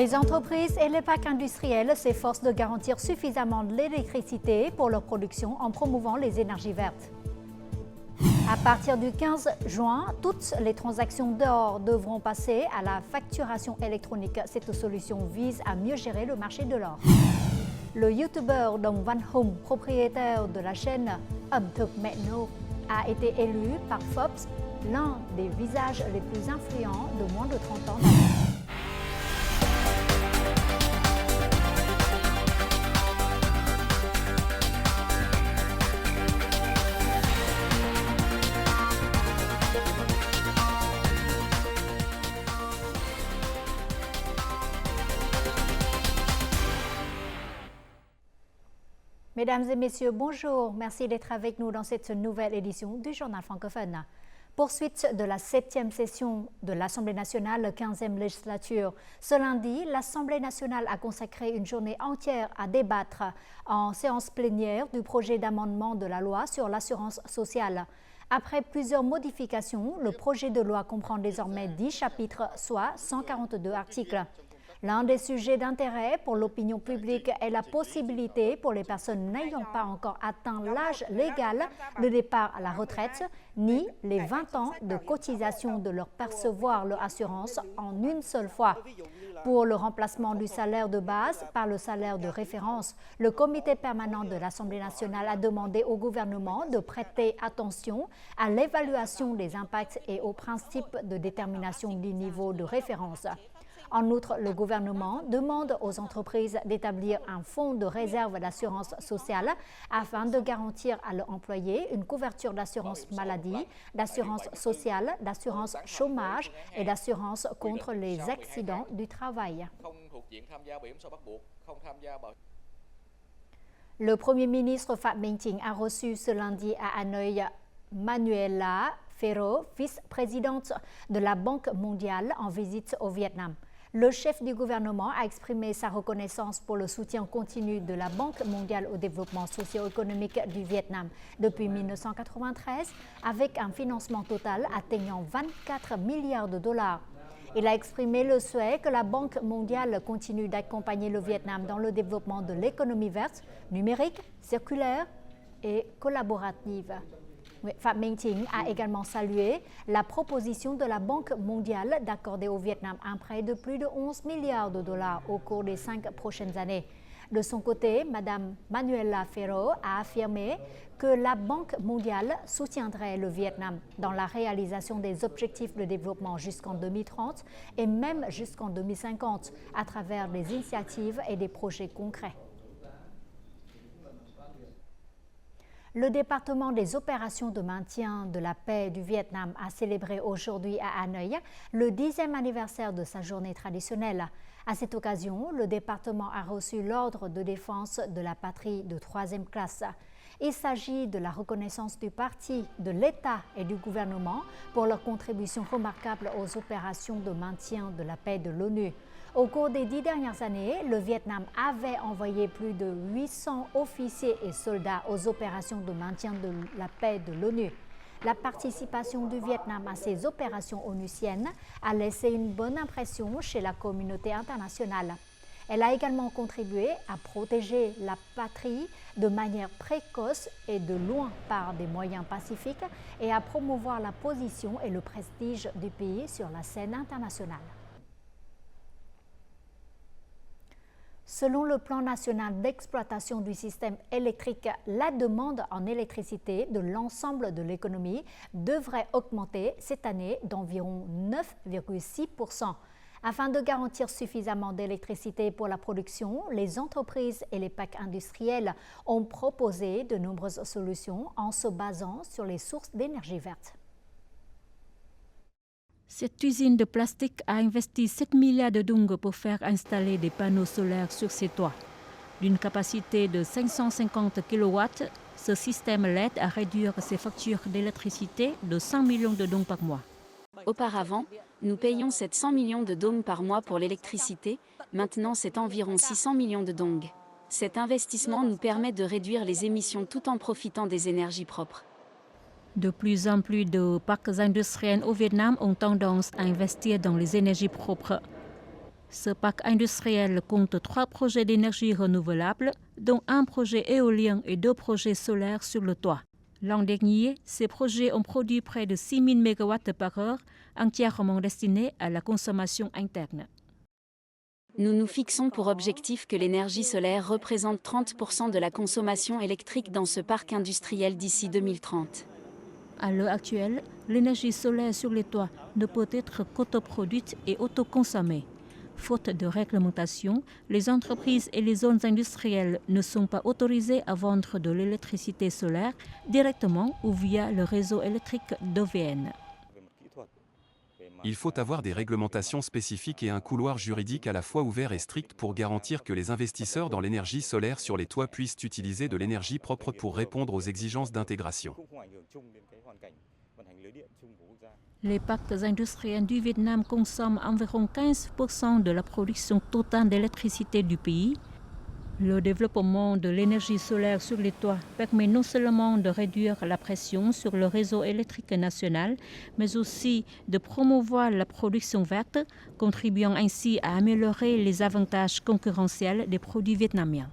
Les entreprises et les parcs industriels s'efforcent de garantir suffisamment de l'électricité pour leur production en promouvant les énergies vertes. À partir du 15 juin, toutes les transactions d'or devront passer à la facturation électronique. Cette solution vise à mieux gérer le marché de l'or. Le youtubeur Dong Văn Hùng, propriétaire de la chaîne ẩm thực Mẹ Nô, a été élu par Forbes l'un des visages les plus influents de moins de 30 ans d'âge. Mesdames et messieurs, bonjour. Merci d'être avec nous dans cette nouvelle édition du Journal francophone. Poursuite de la 7e session de l'Assemblée nationale, 15e législature. Ce lundi, l'Assemblée nationale a consacré une journée entière à débattre en séance plénière du projet d'amendement de la loi sur l'assurance sociale. Après plusieurs modifications, le projet de loi comprend désormais 10 chapitres, soit 142 articles. L'un des sujets d'intérêt pour l'opinion publique est la possibilité pour les personnes n'ayant pas encore atteint l'âge légal de départ à la retraite, ni les 20 ans de cotisation de leur percevoir leur assurance en une seule fois. Pour le remplacement du salaire de base par le salaire de référence, le comité permanent de l'Assemblée nationale a demandé au gouvernement de prêter attention à l'évaluation des impacts et aux principes de détermination du niveau de référence. En outre, le gouvernement demande aux entreprises d'établir un fonds de réserve d'assurance sociale afin de garantir à leurs employés une couverture d'assurance maladie, d'assurance sociale, d'assurance chômage et d'assurance contre les accidents du travail. Le Premier ministre Phạm Minh Chính a reçu ce lundi à Hanoï Manuela Ferro, vice-présidente de la Banque mondiale en visite au Vietnam. Le chef du gouvernement a exprimé sa reconnaissance pour le soutien continu de la Banque mondiale au développement socio-économique du Vietnam depuis 1993, avec un financement total atteignant 24 milliards de dollars. Il a exprimé le souhait que la Banque mondiale continue d'accompagner le Vietnam dans le développement de l'économie verte, numérique, circulaire et collaborative. Phạm Minh Chính a également salué la proposition de la Banque mondiale d'accorder au Vietnam un prêt de plus de 11 milliards de dollars au cours des 5 prochaines années. De son côté, Mme Manuela Ferro a affirmé que la Banque mondiale soutiendrait le Vietnam dans la réalisation des objectifs de développement jusqu'en 2030 et même jusqu'en 2050 à travers des initiatives et des projets concrets. Le département des opérations de maintien de la paix du Vietnam a célébré aujourd'hui à Hanoï le 10e anniversaire de sa journée traditionnelle. À cette occasion, le département a reçu l'ordre de défense de la patrie de 3e classe. Il s'agit de la reconnaissance du parti, de l'État et du gouvernement pour leur contribution remarquable aux opérations de maintien de la paix de l'ONU. Au cours des 10 dernières années, le Vietnam avait envoyé plus de 800 officiers et soldats aux opérations de maintien de la paix de l'ONU. La participation du Vietnam à ces opérations onusiennes a laissé une bonne impression chez la communauté internationale. Elle a également contribué à protéger la patrie de manière précoce et de loin par des moyens pacifiques et à promouvoir la position et le prestige du pays sur la scène internationale. Selon le plan national d'exploitation du système électrique, la demande en électricité de l'ensemble de l'économie devrait augmenter cette année d'environ 9,6%. Afin de garantir suffisamment d'électricité pour la production, les entreprises et les parcs industriels ont proposé de nombreuses solutions en se basant sur les sources d'énergie verte. Cette usine de plastique a investi 7 milliards de dong pour faire installer des panneaux solaires sur ses toits. D'une capacité de 550 kW, ce système l'aide à réduire ses factures d'électricité de 100 millions de dong par mois. Auparavant, nous payions 700 millions de dong par mois pour l'électricité, maintenant c'est environ 600 millions de dong. Cet investissement nous permet de réduire les émissions tout en profitant des énergies propres. De plus en plus de parcs industriels au Vietnam ont tendance à investir dans les énergies propres. Ce parc industriel compte 3 projets d'énergie renouvelable, dont un projet éolien et 2 projets solaires sur le toit. L'an dernier, ces projets ont produit près de 6 000 MW par heure, entièrement destinés à la consommation interne. Nous nous fixons pour objectif que l'énergie solaire représente 30% de la consommation électrique dans ce parc industriel d'ici 2030. À l'heure actuelle, l'énergie solaire sur les toits ne peut être qu'autoproduite et autoconsommée. Faute de réglementation, les entreprises et les zones industrielles ne sont pas autorisées à vendre de l'électricité solaire directement ou via le réseau électrique d'OVN. Il faut avoir des réglementations spécifiques et un couloir juridique à la fois ouvert et strict pour garantir que les investisseurs dans l'énergie solaire sur les toits puissent utiliser de l'énergie propre pour répondre aux exigences d'intégration. Les parcs industriels du Vietnam consomment environ 15% de la production totale d'électricité du pays. Le développement de l'énergie solaire sur les toits permet non seulement de réduire la pression sur le réseau électrique national, mais aussi de promouvoir la production verte, contribuant ainsi à améliorer les avantages concurrentiels des produits vietnamiens.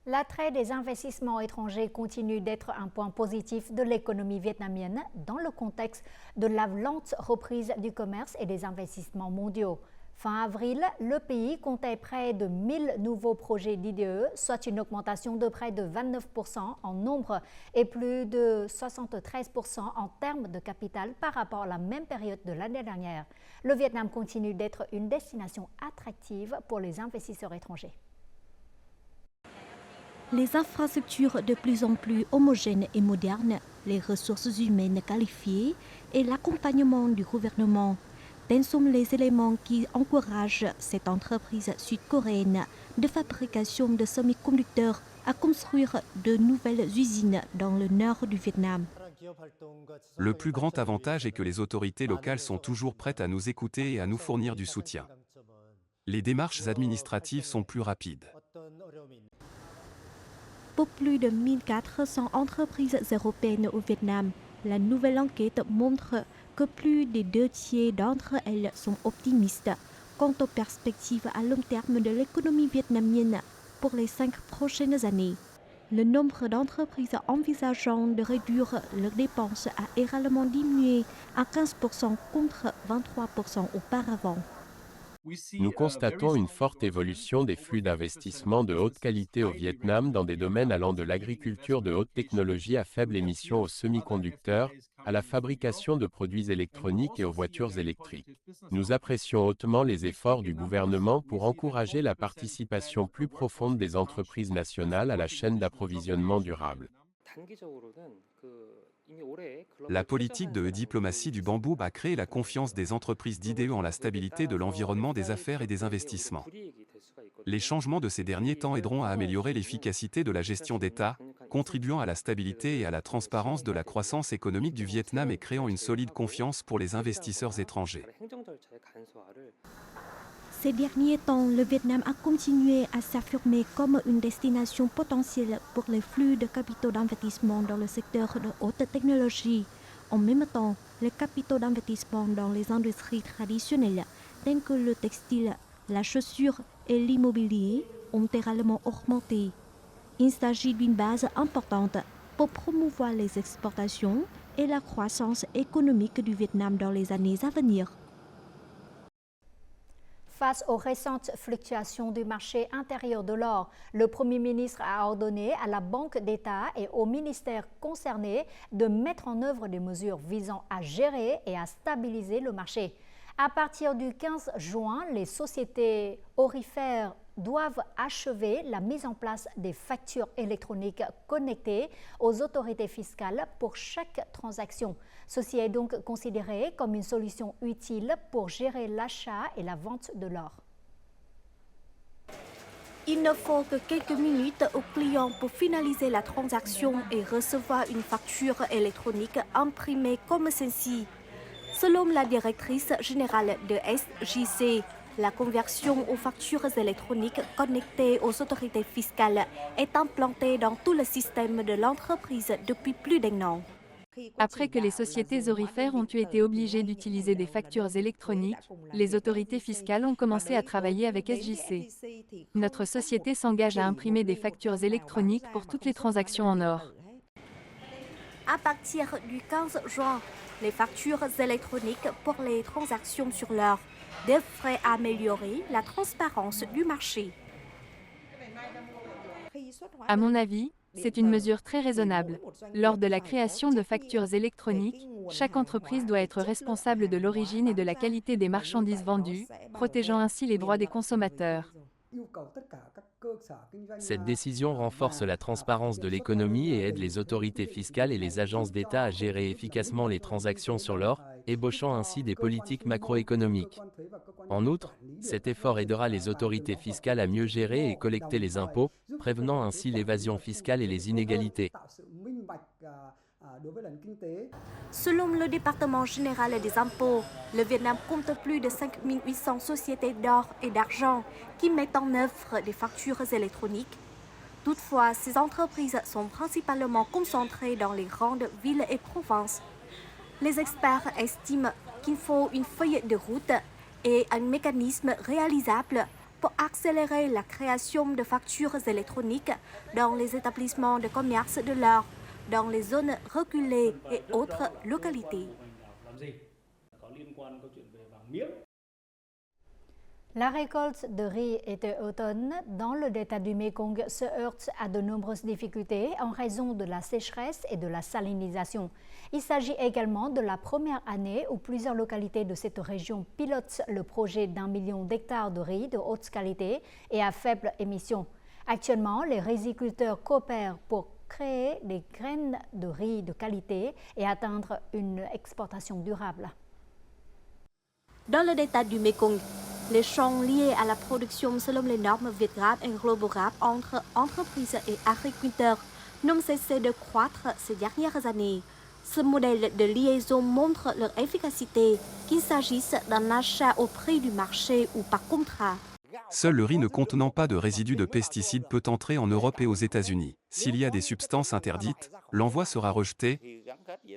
L'attrait des investissements étrangers continue d'être un point positif de l'économie vietnamienne dans le contexte de la lente reprise du commerce et des investissements mondiaux. Fin avril, le pays comptait près de 1000 nouveaux projets d'IDE, soit une augmentation de près de 29% en nombre et plus de 73% en termes de capital par rapport à la même période de l'année dernière. Le Vietnam continue d'être une destination attractive pour les investisseurs étrangers. Les infrastructures de plus en plus homogènes et modernes, les ressources humaines qualifiées et l'accompagnement du gouvernement, tels sont les éléments qui encouragent cette entreprise sud-coréenne de fabrication de semi-conducteurs à construire de nouvelles usines dans le nord du Vietnam. Le plus grand avantage est que les autorités locales sont toujours prêtes à nous écouter et à nous fournir du soutien. Les démarches administratives sont plus rapides. Pour plus de 1400 entreprises européennes au Vietnam, la nouvelle enquête montre que plus des 2/3 d'entre elles sont optimistes quant aux perspectives à long terme de l'économie vietnamienne pour les 5 prochaines années. Le nombre d'entreprises envisageant de réduire leurs dépenses a également diminué à 15% contre 23% auparavant. Nous constatons une forte évolution des flux d'investissement de haute qualité au Vietnam dans des domaines allant de l'agriculture de haute technologie à faible émission aux semi-conducteurs, à la fabrication de produits électroniques et aux voitures électriques. Nous apprécions hautement les efforts du gouvernement pour encourager la participation plus profonde des entreprises nationales à la chaîne d'approvisionnement durable. La politique de diplomatie du bambou a créé la confiance des entreprises d'IDE en la stabilité de l'environnement des affaires et des investissements. Les changements de ces derniers temps aideront à améliorer l'efficacité de la gestion d'État, contribuant à la stabilité et à la transparence de la croissance économique du Vietnam et créant une solide confiance pour les investisseurs étrangers. Ces derniers temps, le Vietnam a continué à s'affirmer comme une destination potentielle pour les flux de capitaux d'investissement dans le secteur de haute technologie. En même temps, les capitaux d'investissement dans les industries traditionnelles, telles que le textile, la chaussure et l'immobilier, ont également augmenté. Il s'agit d'une base importante pour promouvoir les exportations et la croissance économique du Vietnam dans les années à venir. Face aux récentes fluctuations du marché intérieur de l'or, le Premier ministre a ordonné à la Banque d'État et aux ministères concernés de mettre en œuvre des mesures visant à gérer et à stabiliser le marché. À partir du 15 juin, les sociétés aurifères doivent achever la mise en place des factures électroniques connectées aux autorités fiscales pour chaque transaction. Ceci est donc considéré comme une solution utile pour gérer l'achat et la vente de l'or. Il ne faut que quelques minutes au client pour finaliser la transaction et recevoir une facture électronique imprimée comme celle-ci. Selon la directrice générale de SJC, la conversion aux factures électroniques connectées aux autorités fiscales est implantée dans tout le système de l'entreprise depuis plus d'1 an. Après que les sociétés aurifères ont été obligées d'utiliser des factures électroniques, les autorités fiscales ont commencé à travailler avec SJC. Notre société s'engage à imprimer des factures électroniques pour toutes les transactions en or. À partir du 15 juin, les factures électroniques pour les transactions sur l'or devraient améliorer la transparence du marché. À mon avis, c'est une mesure très raisonnable. Lors de la création de factures électroniques, chaque entreprise doit être responsable de l'origine et de la qualité des marchandises vendues, protégeant ainsi les droits des consommateurs. Cette décision renforce la transparence de l'économie et aide les autorités fiscales et les agences d'État à gérer efficacement les transactions sur l'or, ébauchant ainsi des politiques macroéconomiques. En outre, cet effort aidera les autorités fiscales à mieux gérer et collecter les impôts, prévenant ainsi l'évasion fiscale et les inégalités. Selon le département général des impôts, le Vietnam compte plus de 5800 sociétés d'or et d'argent qui mettent en œuvre des factures électroniques. Toutefois, ces entreprises sont principalement concentrées dans les grandes villes et provinces. Les experts estiment qu'il faut une feuille de route et un mécanisme réalisable pour accélérer la création de factures électroniques dans les établissements de commerce de l'or, dans les zones reculées et autres localités. La récolte de riz été automne dans le delta du Mekong se heurte à de nombreuses difficultés en raison de la sécheresse et de la salinisation. Il s'agit également de la première année où plusieurs localités de cette région pilotent le projet d'1 million d'hectares de riz de haute qualité et à faible émission. Actuellement, les riziculteurs coopèrent pour créer des graines de riz de qualité et atteindre une exportation durable. Dans le delta du Mekong, les champs liés à la production selon les normes Vietgap et Globogap entre entreprises et agriculteurs n'ont cessé de croître ces dernières années. Ce modèle de liaison montre leur efficacité, qu'il s'agisse d'un achat au prix du marché ou par contrat. Seul le riz ne contenant pas de résidus de pesticides peut entrer en Europe et aux États-Unis. S'il y a des substances interdites, l'envoi sera rejeté.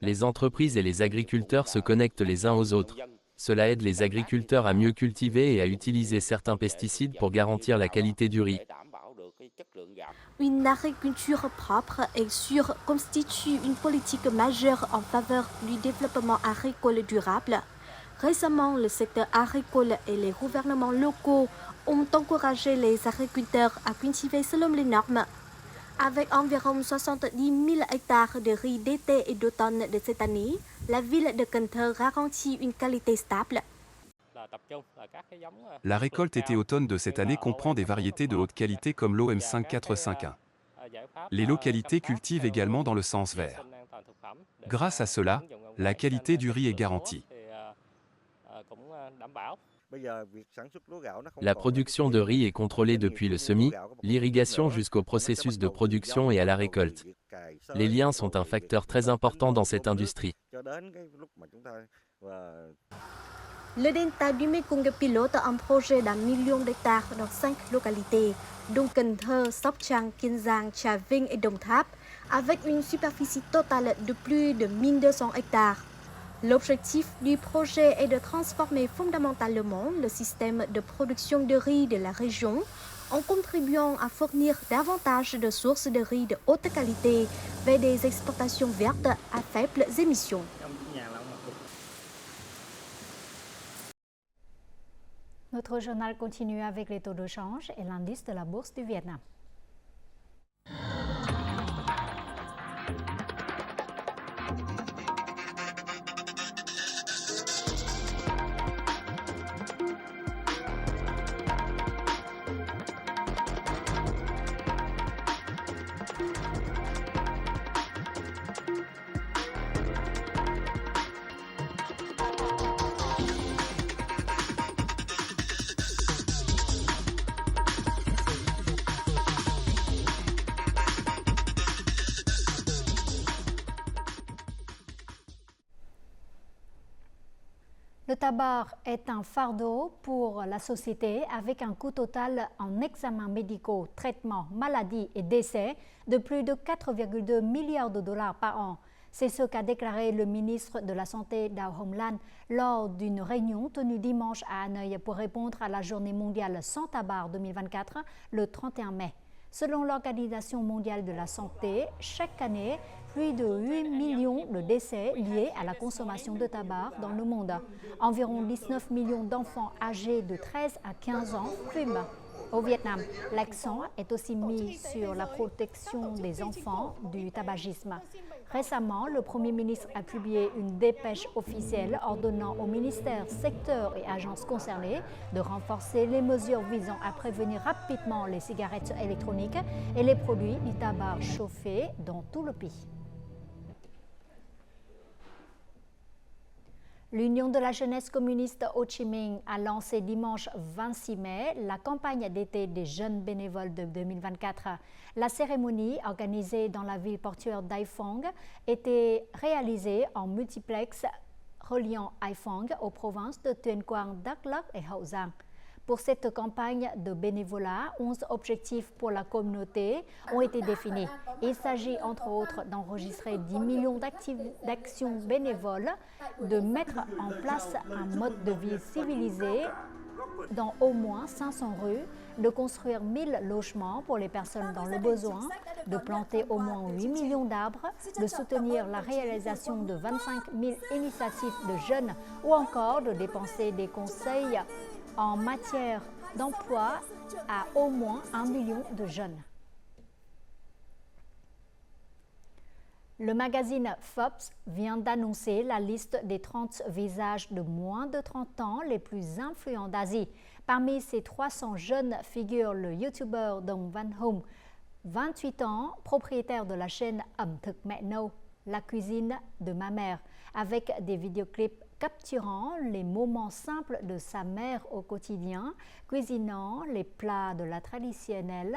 Les entreprises et les agriculteurs se connectent les uns aux autres. Cela aide les agriculteurs à mieux cultiver et à utiliser certains pesticides pour garantir la qualité du riz. Une agriculture propre et sûre constitue une politique majeure en faveur du développement agricole durable. Récemment, le secteur agricole et les gouvernements locaux ont encouragé les agriculteurs à cultiver selon les normes. Avec environ 70 000 hectares de riz d'été et d'automne de cette année, la ville de Cần Thơ garantit une qualité stable. La récolte été-automne de cette année comprend des variétés de haute qualité comme l'OM 5451. Les localités cultivent également dans le sens vert. Grâce à cela, la qualité du riz est garantie. La production de riz est contrôlée depuis le semis, l'irrigation jusqu'au processus de production et à la récolte. Les liens sont un facteur très important dans cette industrie. Le delta du Mekong pilote un projet d'1 million d'hectares dans 5 localités, dont Cần Thơ, Sóc Trăng, Kiên Giang, Trà Vinh et Đồng Tháp, avec une superficie totale de plus de 1200 hectares. L'objectif du projet est de transformer fondamentalement le système de production de riz de la région en contribuant à fournir davantage de sources de riz de haute qualité vers des exportations vertes à faibles émissions. Notre journal continue avec les taux de change et l'indice de la bourse du Vietnam. Le tabac est un fardeau pour la société avec un coût total en examens médicaux, traitements, maladies et décès de plus de 4,2 milliards de dollars par an. C'est ce qu'a déclaré le ministre de la Santé Đào Hồng Lan lors d'une réunion tenue dimanche à Hanoï pour répondre à la Journée mondiale sans tabac 2024 le 31 mai. Selon l'Organisation mondiale de la santé, chaque année, plus de 8 millions de décès liés à la consommation de tabac dans le monde. Environ 19 millions d'enfants âgés de 13 à 15 ans fument. Au Vietnam, l'accent est aussi mis sur la protection des enfants du tabagisme. Récemment, le Premier ministre a publié une dépêche officielle ordonnant aux ministères, secteurs et agences concernées de renforcer les mesures visant à prévenir rapidement les cigarettes électroniques et les produits du tabac chauffé dans tout le pays. L'Union de la jeunesse communiste Ho Chi Minh a lancé dimanche 26 mai la campagne d'été des jeunes bénévoles de 2024. La cérémonie, organisée dans la ville portuaire d'Hai Phong, était réalisée en multiplex reliant Haiphong aux provinces de Tuyên Quang, Đắk Lắk et Hậu Giang. Pour cette campagne de bénévolat, 11 objectifs pour la communauté ont été définis. Il s'agit entre autres d'enregistrer 10 millions d'actions bénévoles, de mettre en place un mode de vie civilisé dans au moins 500 rues, de construire 1000 logements pour les personnes dans le besoin, de planter au moins 8 millions d'arbres, de soutenir la réalisation de 25 000 initiatives de jeunes ou encore de dépenser des conseils en matière d'emploi à au moins 1 million de jeunes. Le magazine Forbes vient d'annoncer la liste des 30 visages de moins de 30 ans les plus influents d'Asie. Parmi ces 300 jeunes figure le youtubeur Dong Văn Hùng, 28 ans, propriétaire de la chaîne Ẩm thực mẹ nấu, la cuisine de ma mère, avec des vidéoclips capturant les moments simples de sa mère au quotidien, cuisinant les plats de la traditionnelle.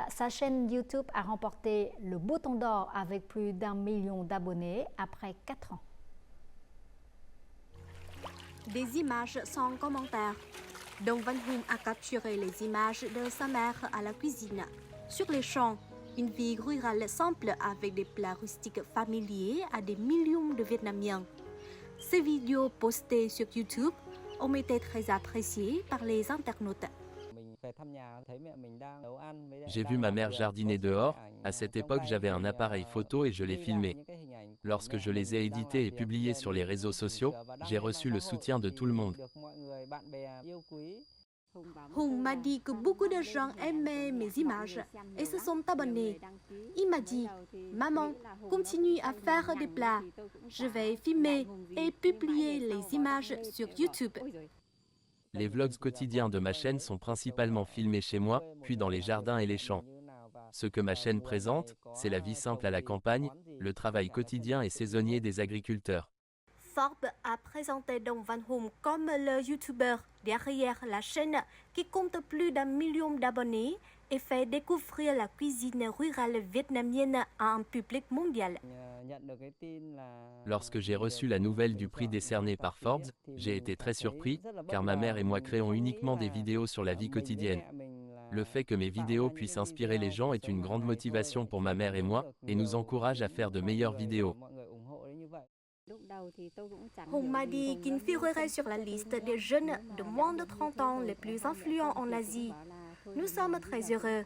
Sa chaîne YouTube a remporté le bouton d'or avec plus d'1 million d'abonnés après 4 ans. Des images sans commentaire. Dong Văn Hùng a capturé les images de sa mère à la cuisine. Sur les champs, une vie rurale simple avec des plats rustiques familiers à des millions de Vietnamiens. Ces vidéos postées sur YouTube ont été très appréciées par les internautes. J'ai vu ma mère jardiner dehors. À cette époque, j'avais un appareil photo et je l'ai filmé. Lorsque je les ai édités et publiés sur les réseaux sociaux, j'ai reçu le soutien de tout le monde. Hùng m'a dit que beaucoup de gens aimaient mes images et se sont abonnés. Il m'a dit, maman, continue à faire des plats. Je vais filmer et publier les images sur YouTube. Les vlogs quotidiens de ma chaîne sont principalement filmés chez moi, puis dans les jardins et les champs. Ce que ma chaîne présente, c'est la vie simple à la campagne, le travail quotidien et saisonnier des agriculteurs. Forbes a présenté Dong Văn Hùng comme le youtubeur derrière la chaîne qui compte plus d'1 million d'abonnés et fait découvrir la cuisine rurale vietnamienne à un public mondial. Lorsque j'ai reçu la nouvelle du prix décerné par Forbes, j'ai été très surpris, car ma mère et moi créons uniquement des vidéos sur la vie quotidienne. Le fait que mes vidéos puissent inspirer les gens est une grande motivation pour ma mère et moi, et nous encourage à faire de meilleures vidéos. Hùng m'a dit qu'il figurait sur la liste des jeunes de moins de 30 ans les plus influents en Asie. Nous sommes très heureux.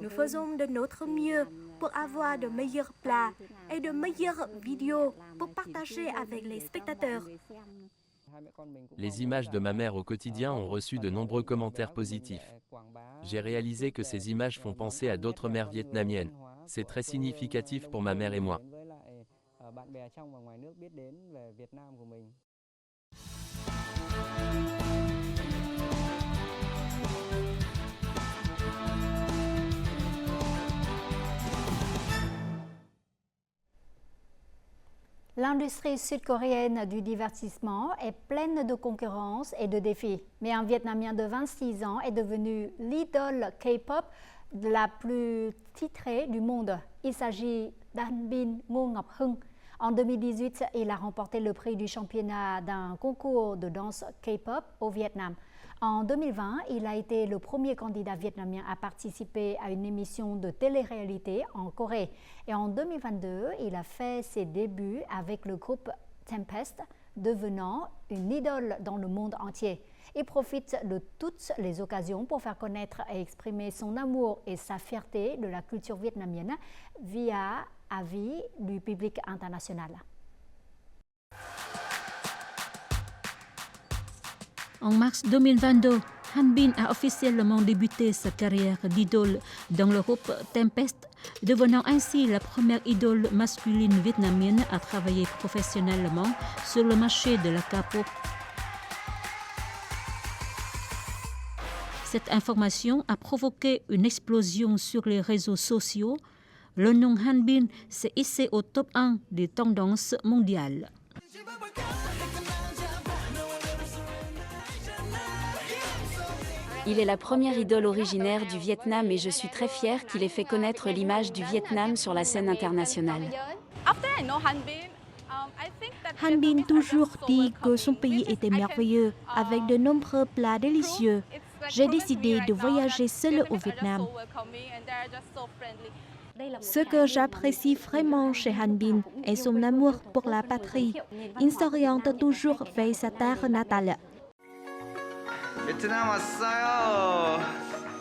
Nous faisons de notre mieux pour avoir de meilleurs plats et de meilleures vidéos pour partager avec les spectateurs. Les images de ma mère au quotidien ont reçu de nombreux commentaires positifs. J'ai réalisé que ces images font penser à d'autres mères vietnamiennes. C'est très significatif pour ma mère et moi. L'industrie sud-coréenne du divertissement est pleine de concurrence et de défis. Mais un Vietnamien de 26 ans est devenu l'idole K-pop la plus titrée du monde. Il s'agit d'Han Bin Ngô Ngọc Hưng. En 2018, il a remporté le prix du championnat d'un concours de danse K-pop au Vietnam. En 2020, il a été le premier candidat vietnamien à participer à une émission de télé-réalité en Corée. Et en 2022, il a fait ses débuts avec le groupe Tempest, devenant une idole dans le monde entier. Il profite de toutes les occasions pour faire connaître et exprimer son amour et sa fierté de la culture vietnamienne via avis du public international. En mars 2022, Han Bin a officiellement débuté sa carrière d'idole dans le groupe Tempest, devenant ainsi la première idole masculine vietnamienne à travailler professionnellement sur le marché de la K-pop. Cette information a provoqué une explosion sur les réseaux sociaux. Le nom Han Bin s'est hissé au top 1 des tendances mondiales. Il est la première idole originaire du Vietnam et je suis très fière qu'il ait fait connaître l'image du Vietnam sur la scène internationale. Han Bin toujours dit que son pays était merveilleux, avec de nombreux plats délicieux. J'ai décidé de voyager seule au Vietnam. Ce que j'apprécie vraiment chez Han Bin est son amour pour la patrie. Il s'oriente toujours vers sa terre natale. 베트남 왔어요.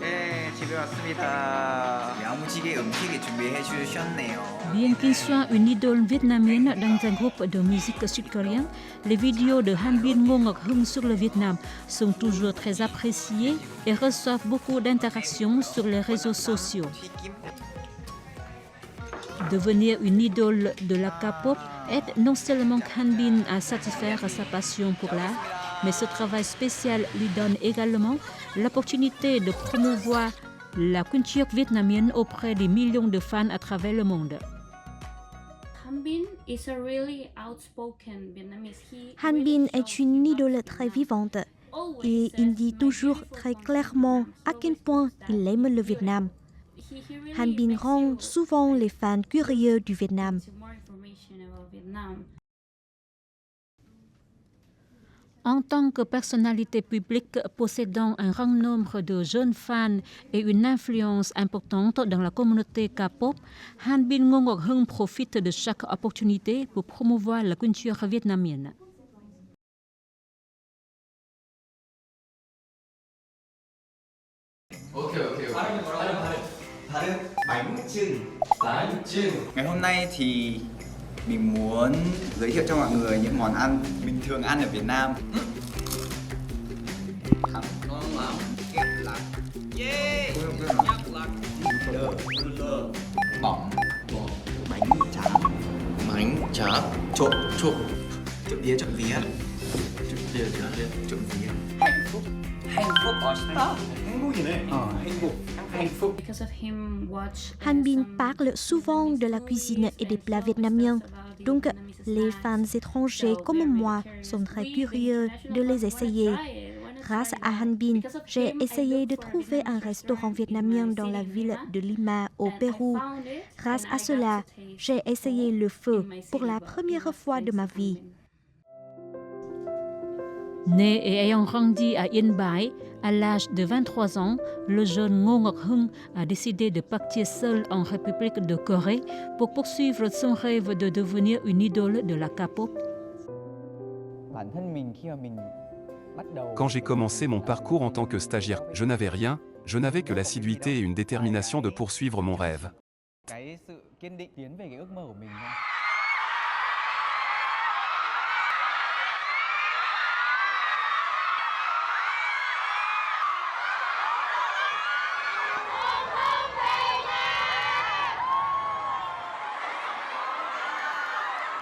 예, 집에 왔습니다. 야무지게 음식을 준비해 주셨네요. Bien qu'il soit une idole vietnamienne dans un groupe de musique sud-coréen, les vidéos de Han Bin Ngô Ngọc Hưng sur le Vietnam sont toujours très appréciées et reçoivent beaucoup d'interactions sur les réseaux sociaux. Devenir une idole de la K-pop aide non seulement Han Bin à satisfaire sa passion pour l'art, mais ce travail spécial lui donne également l'opportunité de promouvoir la culture vietnamienne auprès des millions de fans à travers le monde. Han Bin est une idole très vivante et il dit toujours très clairement à quel point il aime le Vietnam. Han Bin rend souvent les fans curieux du Vietnam. En tant que personnalité publique possédant un grand nombre de jeunes fans et une influence importante dans la communauté K-pop, Han Bin Ngô Ngọc Hưng profite de chaque opportunité pour promouvoir la culture vietnamienne. Ngày hôm nay thì mình muốn giới thiệu cho mọi người những món ăn mình thường ăn ở Việt Nam. Ngon lắm. Yeah. Bỏng. Bánh chả. Trộn. Trộn vía. Trộn vía. Hạnh phúc 멋있다. 행복이네. 행복. Han Bin parle souvent de la cuisine et des plats vietnamiens. Donc, les fans étrangers comme moi sont très curieux de les essayer. Grâce à Han Bin, j'ai essayé de trouver un restaurant vietnamien dans la ville de Lima, au Pérou. Grâce à cela, j'ai essayé le pho pour la première fois de ma vie. Né et ayant grandi à Yên Bái, à l'âge de 23 ans, le jeune Ngô Ngọc Hưng a décidé de partir seul en République de Corée pour poursuivre son rêve de devenir une idole de la K-pop. Quand j'ai commencé mon parcours en tant que stagiaire, je n'avais rien, je n'avais que l'assiduité et une détermination de poursuivre mon rêve.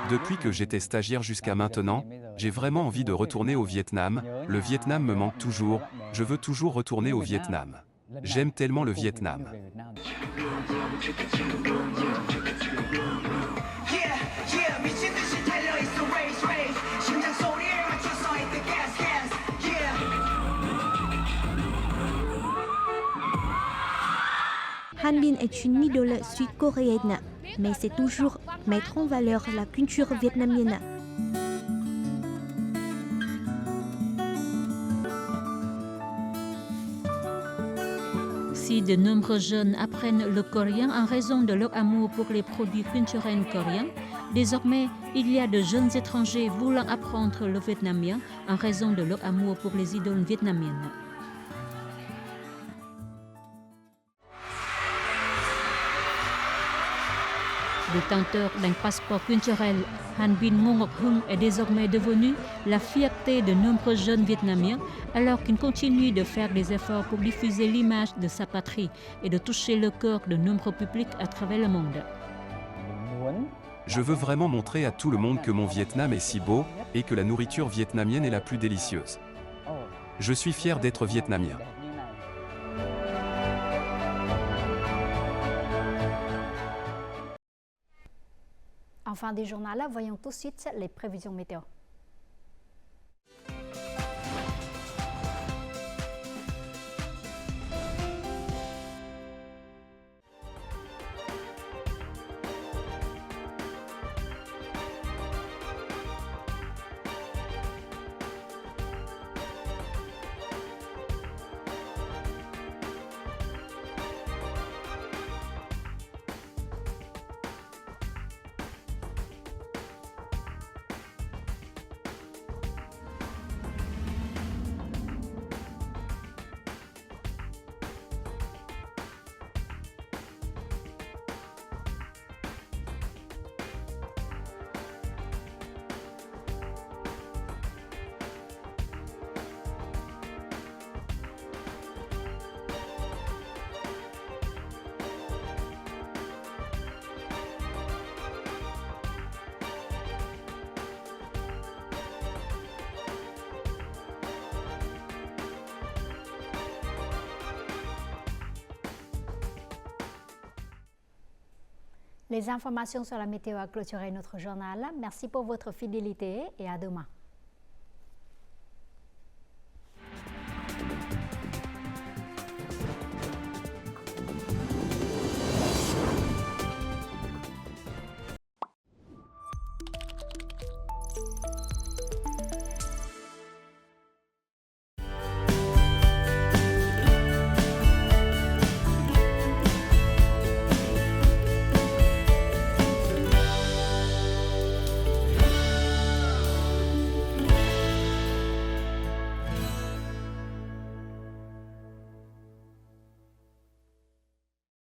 Depuis que j'étais stagiaire jusqu'à maintenant, j'ai vraiment envie de retourner au Vietnam. Le Vietnam me manque toujours, je veux toujours retourner au Vietnam. J'aime tellement le Vietnam. Han Bin est une idole sud-coréenne, mais c'est toujours mettre en valeur la culture vietnamienne. Ainsi, de nombreux jeunes apprennent le coréen en raison de leur amour pour les produits culturels coréens. Désormais, il y a de jeunes étrangers voulant apprendre le vietnamien en raison de leur amour pour les idoles vietnamiennes. Détenteur d'un passeport culturel, Han Bin Ngok Hung est désormais devenu la fierté de nombreux jeunes Vietnamiens alors qu'il continue de faire des efforts pour diffuser l'image de sa patrie et de toucher le cœur de nombreux publics à travers le monde. Je veux vraiment montrer à tout le monde que mon Vietnam est si beau et que la nourriture vietnamienne est la plus délicieuse. Je suis fier d'être vietnamien. En fin du journal, voyons tout de suite les prévisions météo. Les informations sur la météo a clôturé notre journal. Merci pour votre fidélité et à demain.